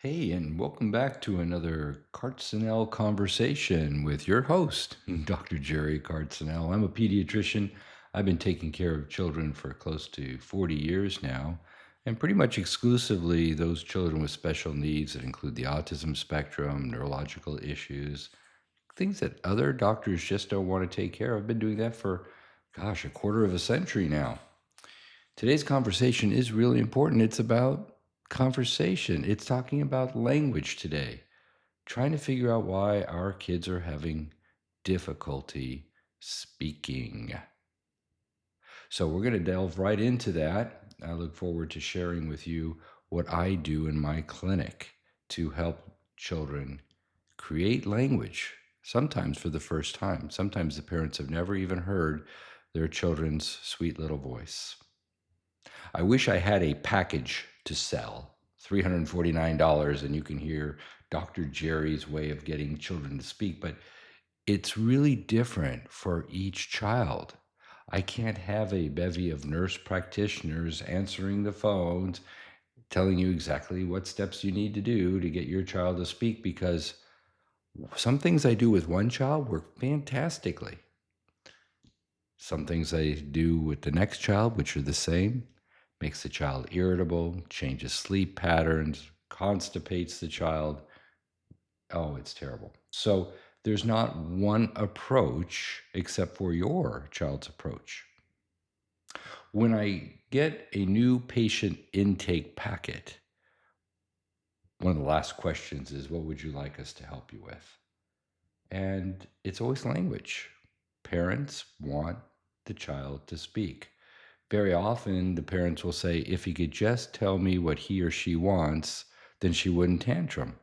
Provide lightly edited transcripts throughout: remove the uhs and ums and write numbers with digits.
Hey, and welcome back to another Kartzinel conversation with your host, Dr. Jerry Kartzinel. I'm a pediatrician. I've been taking care of children for close to 40 years now, and pretty much exclusively those children with special needs that include the autism spectrum, neurological issues, things that other doctors just don't want to take care of. I've been doing that for, gosh, a quarter of a century now. Today's conversation is really important. It's about conversation. It's talking about language today, trying to figure out why our kids are having difficulty speaking. So, we're going to delve right into that. I look forward to sharing with you what I do in my clinic to help children create language, sometimes for the first time. Sometimes the parents have never even heard their children's sweet little voice. I wish I had a package to sell, $349, and you can hear Dr. Jerry's way of getting children to speak, but it's really different for each child. I can't have a bevy of nurse practitioners answering the phones, telling you exactly what steps you need to do to get your child to speak, because some things I do with one child work fantastically. Some things I do with the next child, which are the same, makes the child irritable, changes sleep patterns, constipates the child. Oh, it's terrible. So there's not one approach except for your child's approach. When I get a new patient intake packet, one of the last questions is, what would you like us to help you with? And it's always language. Parents want the child to speak. Very often, the parents will say, if he could just tell me what he or she wants, then she wouldn't tantrum.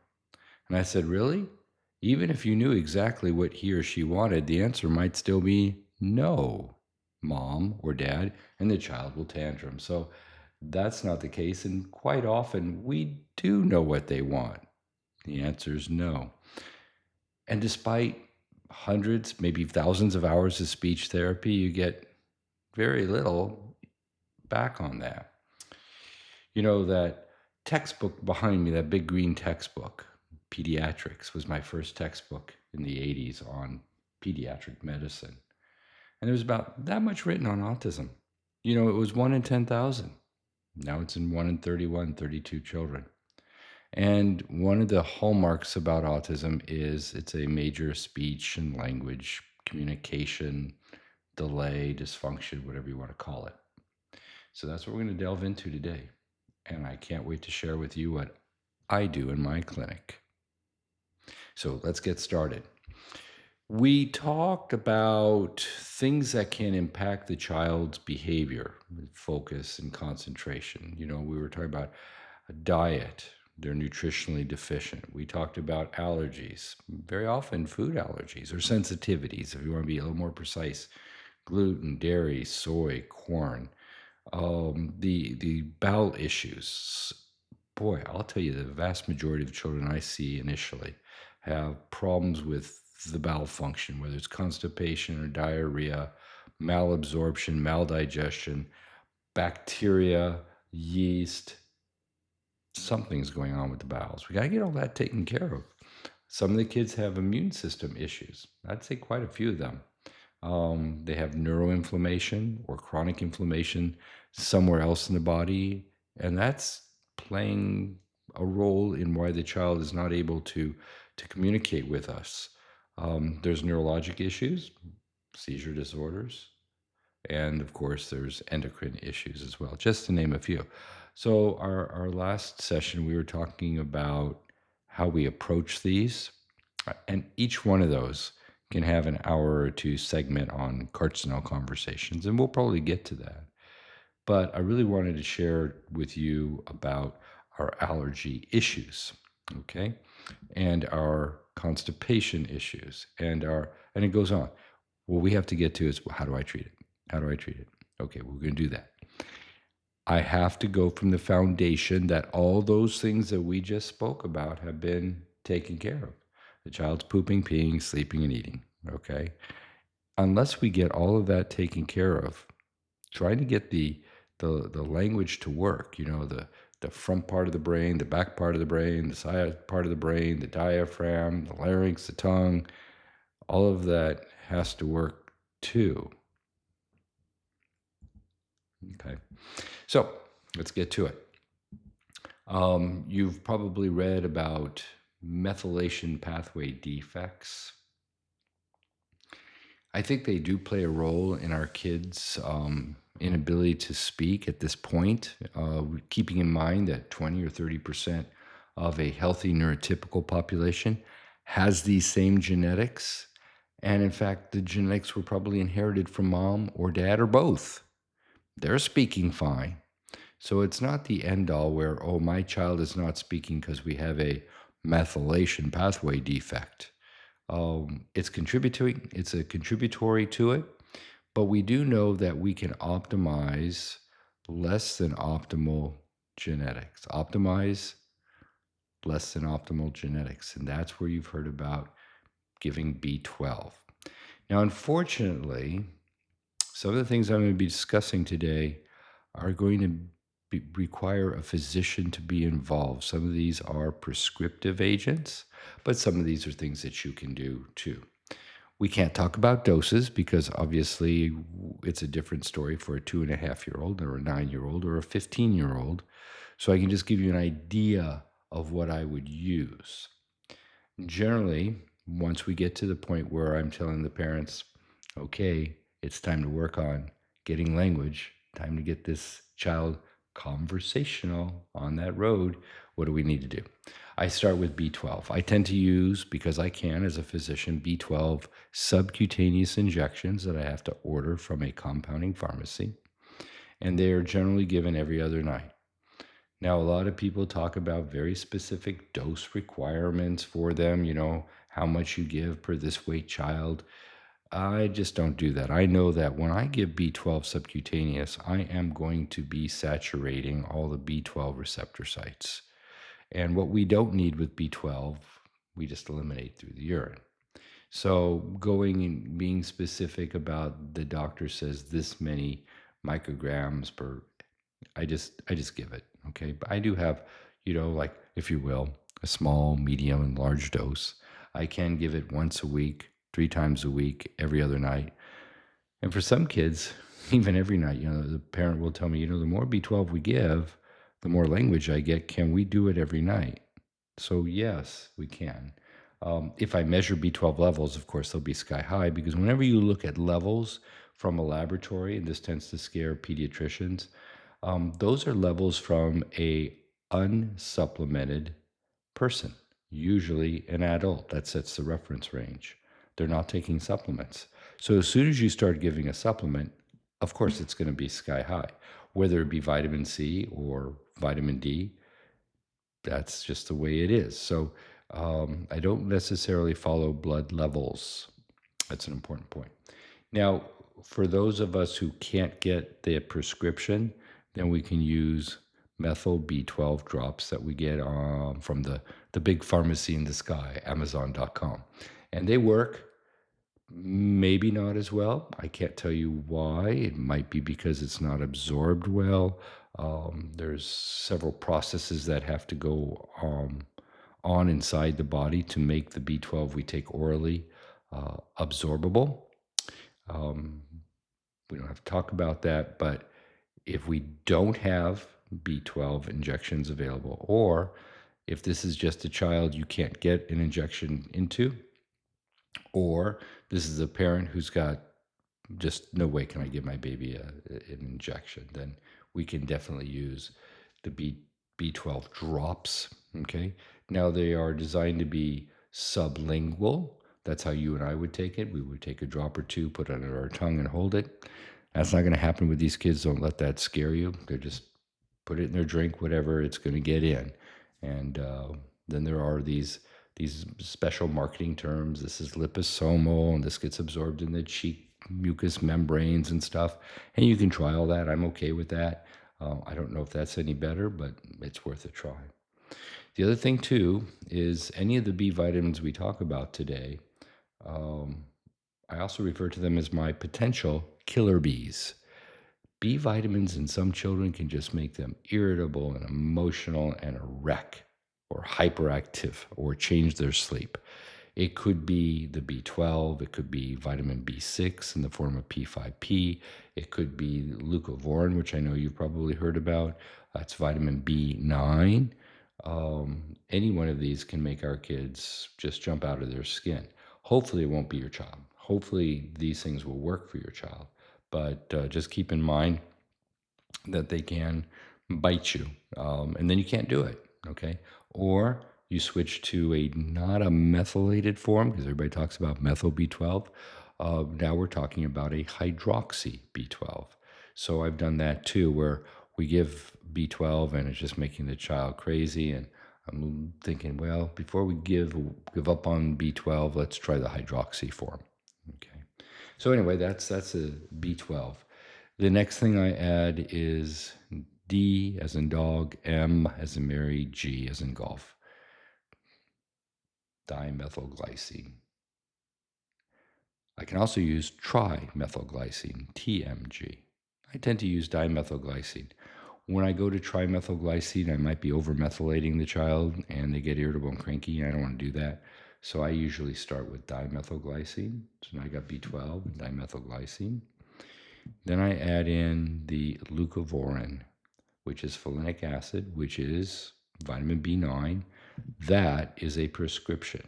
And I said, really? Even if you knew exactly what he or she wanted, the answer might still be no, mom or dad, and the child will tantrum. So that's not the case. And quite often, we do know what they want. The answer is no. And despite hundreds, maybe thousands of hours of speech therapy, you get very little back on that. You know, that textbook behind me, that big green textbook, Pediatrics, was my first textbook in the 80s on pediatric medicine. And there was about that much written on autism. You know, it was 1 in 10,000. Now it's in 1 in 31, 32 children. And one of the hallmarks about autism is it's a major speech and language communication delay, dysfunction, whatever you want to call it. So that's what we're going to delve into today. And I can't wait to share with you what I do in my clinic. So let's get started. We talked about things that can impact the child's behavior, focus, and concentration. You know, we were talking about a diet, they're nutritionally deficient. We talked about allergies, very often food allergies or sensitivities, if you want to be a little more precise: gluten, dairy, soy, corn. The bowel issues. Boy, I'll tell you, the vast majority of children I see initially have problems with the bowel function, whether it's constipation or diarrhea, malabsorption, maldigestion, bacteria, yeast. Something's going on with the bowels. We got to get all that taken care of. Some of the kids have immune system issues. I'd say quite a few of them. They have neuroinflammation or chronic inflammation somewhere else in the body, and that's playing a role in why the child is not able to communicate with us. There's neurologic issues, seizure disorders, and of course, there's endocrine issues as well, just to name a few. So, our last session, we were talking about how we approach these, and each one of those can have an hour or two segment on Kartzinel conversations, and we'll probably get to that. But I really wanted to share with you about our allergy issues, okay, and our constipation issues, and it goes on. What we have to get to is, well, how do I treat it? How do I treat it? Okay, we're going to do that. I have to go from the foundation that all those things that we just spoke about have been taken care of. The child's pooping, peeing, sleeping, and eating. Okay. Unless we get all of that taken care of, trying to get the language to work, you know, the front part of the brain, the back part of the brain, the side part of the brain, the diaphragm, the larynx, the tongue, all of that has to work too. Okay, so let's get to it. You've probably read about methylation pathway defects. I think they do play a role in our kids' inability to speak at this point, keeping in mind that 20 or 30% of a healthy neurotypical population has these same genetics. And in fact, the genetics were probably inherited from mom or dad or both. They're speaking fine. So it's not the end all where, oh, my child is not speaking because we have a methylation pathway defect. It's contributing, it's a contributory to it, but we do know that we can optimize less than optimal genetics. Optimize less than optimal genetics. And that's where you've heard about giving B12. Now, unfortunately, some of the things I'm going to be discussing today are going to require a physician to be involved. Some of these are prescriptive agents, but some of these are things that you can do too. We can't talk about doses because obviously it's a different story for a 2.5-year-old or a 9-year-old or a 15-year-old. So I can just give you an idea of what I would use. Generally, once we get to the point where I'm telling the parents, okay, it's time to work on getting language, time to get this child conversational on that road, what do we need to do? I start with B12. I tend to use, because I can as a physician, B12 subcutaneous injections that I have to order from a compounding pharmacy, and they are generally given every other night. Now, a lot of people talk about very specific dose requirements for them, how much you give per this weight child. I just don't do that. I know that when I give B12 subcutaneous, I am going to be saturating all the B12 receptor sites. And what we don't need with B12, we just eliminate through the urine. So going and being specific about the doctor says this many micrograms per, I just give it. Okay. But I do have, like, if you will, a small, medium, and large dose. I can give it once a week, 3 times a week, every other night. And for some kids, even every night, the parent will tell me, the more B12 we give, the more language I get. Can we do it every night? So yes, we can. If I measure B12 levels, of course, they'll be sky high, because whenever you look at levels from a laboratory, and this tends to scare pediatricians, those are levels from a unsupplemented person, usually an adult. That sets the reference range. They're not taking supplements. So as soon as you start giving a supplement, of course, it's going to be sky high, whether it be vitamin C or vitamin D. That's just the way it is. So I don't necessarily follow blood levels. That's an important point. Now, for those of us who can't get the prescription, then we can use methyl B12 drops that we get from the big pharmacy in the sky, Amazon.com. And they work, maybe not as well. I can't tell you why. It might be because it's not absorbed well. There's several processes that have to go on inside the body to make the B12 we take orally absorbable. We don't have to talk about that, but if we don't have B12 injections available, or if this is just a child you can't get an injection into, or this is a parent who's got just no way can I give my baby an injection, then we can definitely use the B12 drops. Okay. Now they are designed to be sublingual. That's how you and I would take it. We would take a drop or two, put it under our tongue, and hold it. That's not going to happen with these kids. Don't let that scare you. They're just put it in their drink, whatever, it's going to get in. And then there are these special marketing terms. This is liposomal, and this gets absorbed in the cheek mucous membranes and stuff. And you can try all that. I'm okay with that. I don't know if that's any better, but it's worth a try. The other thing, too, is any of the B vitamins we talk about today, I also refer to them as my potential killer bees. B vitamins in some children can just make them irritable and emotional and a wreck or hyperactive or change their sleep. It could be the B12, it could be vitamin B6 in the form of P5P, it could be leucovorin, which I know you've probably heard about. It's vitamin B9. Any one of these can make our kids just jump out of their skin. Hopefully, it won't be your child. Hopefully, these things will work for your child. But just keep in mind that they can bite you, and then you can't do it. Okay, or you switch to a not a methylated form because everybody talks about methyl B12. Now we're talking about a hydroxy B12. So I've done that too, where we give B12 and it's just making the child crazy. And I'm thinking, well, before we give up on B12, let's try the hydroxy form. Okay. So anyway, that's a B12. The next thing I add is D as in dog, M as in Mary, G as in golf. Dimethylglycine. I can also use trimethylglycine, TMG. I tend to use dimethylglycine. When I go to trimethylglycine, I might be over-methylating the child and they get irritable and cranky, and I don't want to do that. So I usually start with dimethylglycine. So now I got B12 and dimethylglycine. Then I add in the leucovorin, which is folinic acid, which is vitamin B9. That is a prescription.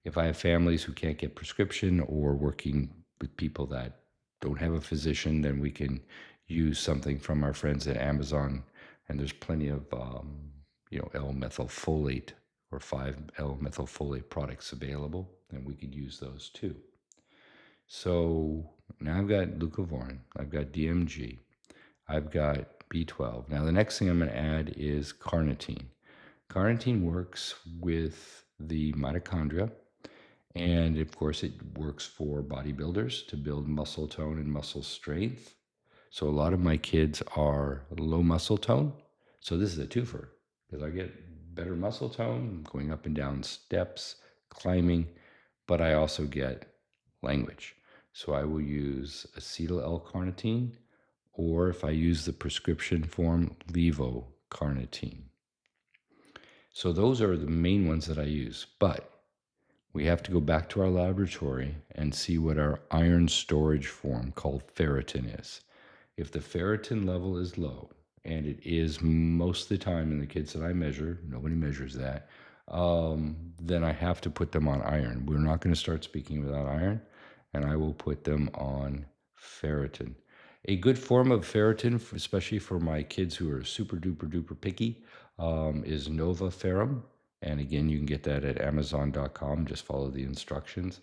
If I have families who can't get prescription or working with people that don't have a physician, then we can use something from our friends at Amazon. And there's plenty of, L-methylfolate or 5-L-methylfolate products available, and we could use those too. So now I've got leucovorin, I've got DMG, I've got B12. Now the next thing I'm going to add is carnitine. Carnitine works with the mitochondria, and of course it works for bodybuilders to build muscle tone and muscle strength. So a lot of my kids are low muscle tone. So this is a twofer because I get better muscle tone going up and down steps, climbing, but I also get language. So I will use acetyl L-carnitine, or if I use the prescription form, levocarnitine. So those are the main ones that I use, but we have to go back to our laboratory and see what our iron storage form called ferritin is. If the ferritin level is low, and it is most of the time in the kids that I measure, nobody measures that, then I have to put them on iron. We're not going to start speaking without iron, and I will put them on ferritin. A good form of ferritin, especially for my kids who are super duper duper picky, is Nova Ferrum. And again, you can get that at Amazon.com. Just follow the instructions.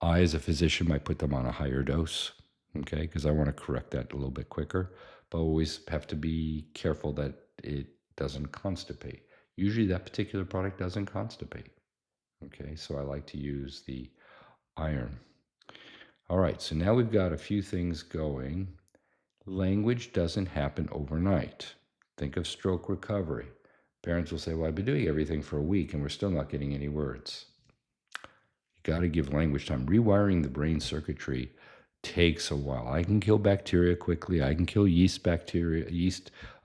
I, as a physician, might put them on a higher dose, okay, because I want to correct that a little bit quicker. But always have to be careful that it doesn't constipate. Usually that particular product doesn't constipate, okay, so I like to use the iron. All right, so now we've got a few things going. Language doesn't happen overnight. Think of stroke recovery. Parents will say, well, I've been doing everything for a week and we're still not getting any words. You got to give language time. Rewiring the brain circuitry takes a while. I can kill bacteria quickly. I can kill yeast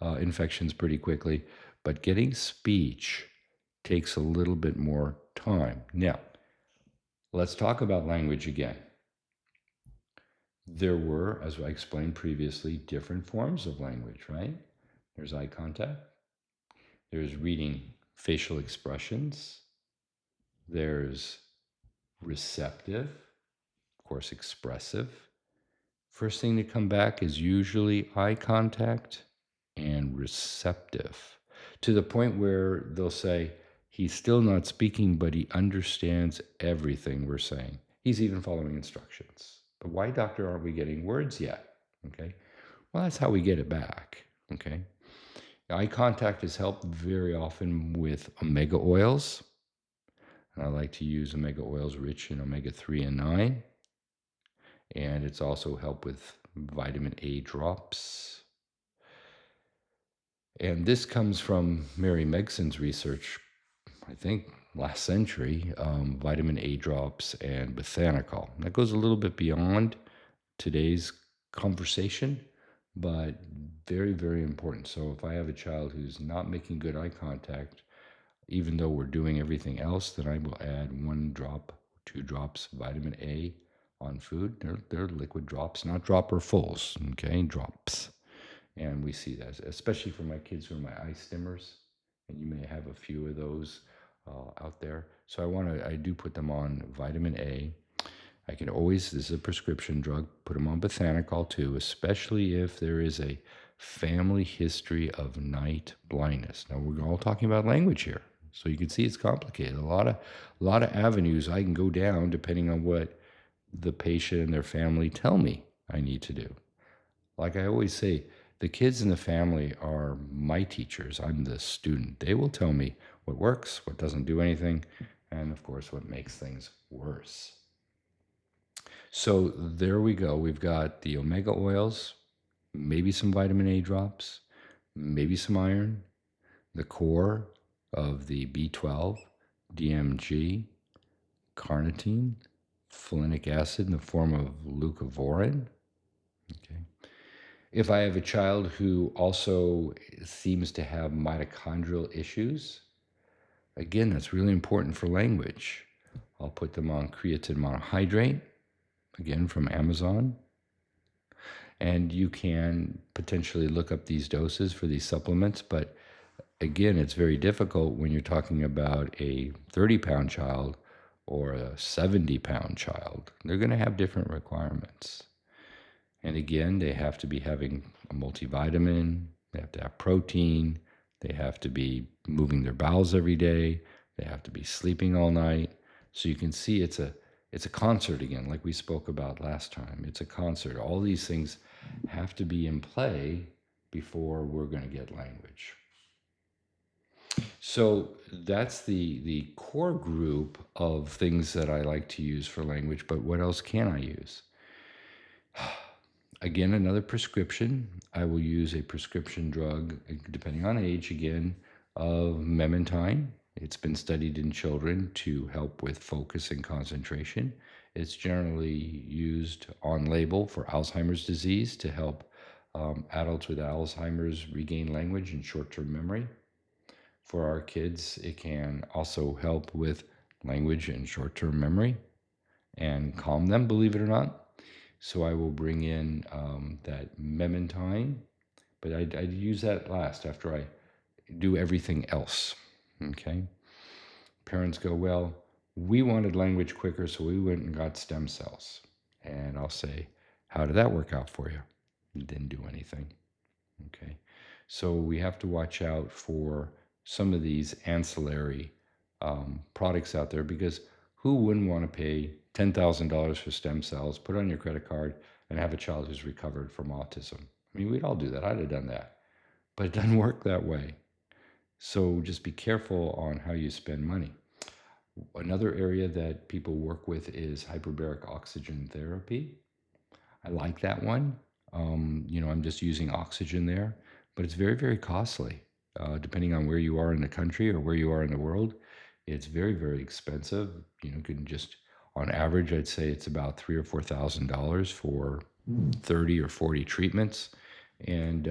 infections pretty quickly, but getting speech takes a little bit more time. Now, let's talk about language again. There were, as I explained previously, different forms of language, right? There's eye contact. There's reading facial expressions. There's receptive, of course, expressive. First thing to come back is usually eye contact and receptive, to the point where they'll say, he's still not speaking, but he understands everything we're saying. He's even following instructions. But why, doctor, aren't we getting words yet? Okay. Well, that's how we get it back. Okay. Eye contact is helped very often with omega oils. And I like to use omega oils rich in omega-3 and 9. And it's also helped with vitamin A drops. And this comes from Mary Megson's research, I think last century, vitamin A drops and botanical. That goes a little bit beyond today's conversation, but very, very important. So if I have a child who's not making good eye contact, even though we're doing everything else, then I will add 1 drop, 2 drops vitamin A on food. They're liquid drops, not dropper fulls, okay? Drops. And we see that, especially for my kids who are my eye stimmers, and you may have a few of those out there. So I do put them on vitamin A. I can always, this is a prescription drug, put them on Bothanicol too, especially if there is a family history of night blindness. Now we're all talking about language here, so you can see it's complicated. A lot of avenues I can go down depending on what the patient and their family tell me I need to do. Like I always say, the kids in the family are my teachers. I'm the student. They will tell me what works, what doesn't do anything, and of course, what makes things worse. So there we go. We've got the omega oils, maybe some vitamin A drops, maybe some iron, the core of the B12, DMG, carnitine, folinic acid in the form of leucovorin. Okay. If I have a child who also seems to have mitochondrial issues, again, that's really important for language. I'll put them on creatine monohydrate, again from Amazon. And you can potentially look up these doses for these supplements, but again, it's very difficult when you're talking about a 30-pound child or a 70-pound child. They're going to have different requirements. And again, they have to be having a multivitamin, they have to have protein, they have to be moving their bowels every day, they have to be sleeping all night. So you can see it's a concert again, like we spoke about last time. It's a concert. All these things have to be in play before we're going to get language. So that's the core group of things that I like to use for language, but what else can I use? Again, another prescription. I will use a prescription drug, depending on age, again, of memantine. It's been studied in children to help with focus and concentration. It's generally used on label for Alzheimer's disease to help adults with Alzheimer's regain language and short-term memory. For our kids, it can also help with language and short-term memory and calm them, believe it or not. So I will bring in that memantine, but I'd use that last after I do everything else. Okay. Parents go, well, we wanted language quicker, so we went and got stem cells. And I'll say, how did that work out for you? It didn't do anything. Okay. So we have to watch out for some of these ancillary products out there, because who wouldn't want to pay $10,000 for stem cells, put on your credit card, and have a child who's recovered from autism? I mean, we'd all do that. I'd have done that. But it doesn't work that way. So just be careful on how you spend money. Another area that people work with is hyperbaric oxygen therapy. I like that one. I'm just using oxygen there, but it's very, very costly. Depending on where you are in the country or where you are in the world, it's very, very expensive. You can just, on average, I'd say it's about $3,000 or $4,000 for 30 or 40 treatments, and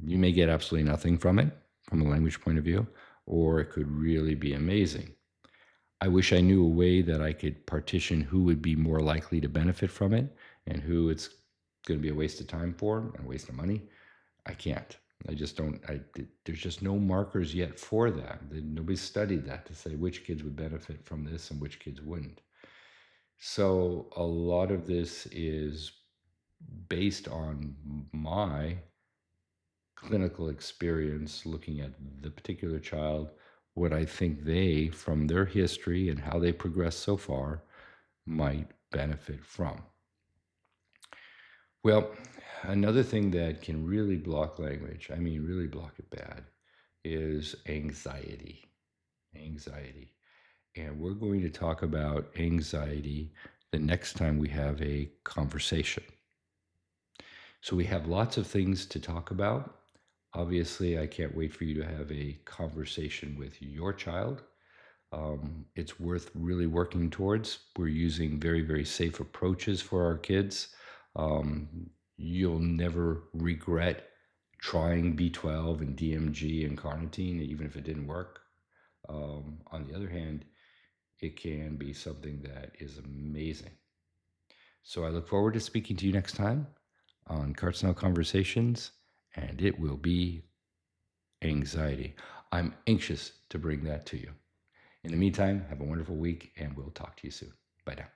you may get absolutely nothing from it from a language point of view, or it could really be amazing. I wish I knew a way that I could partition who would be more likely to benefit from it and who it's going to be a waste of time for and a waste of money. I can't. I just don't. There's just no markers yet for that. Nobody's studied that to say which kids would benefit from this and which kids wouldn't. So a lot of this is based on my clinical experience looking at the particular child, what I think they, from their history and how they progressed so far, might benefit from. Well, another thing that can really block language, I mean, really block it bad, is anxiety. Anxiety. And we're going to talk about anxiety the next time we have a conversation. So we have lots of things to talk about. Obviously, I can't wait for you to have a conversation with your child. It's worth really working towards. We're using very, very safe approaches for our kids. you'll never regret trying B12 and DMG and carnitine, even if it didn't work. On the other hand, it can be something that is amazing. So I look forward to speaking to you next time on Kartzinel Conversations, and it will be anxiety. I'm anxious to bring that to you. In the meantime, have a wonderful week, and we'll talk to you soon. Bye now.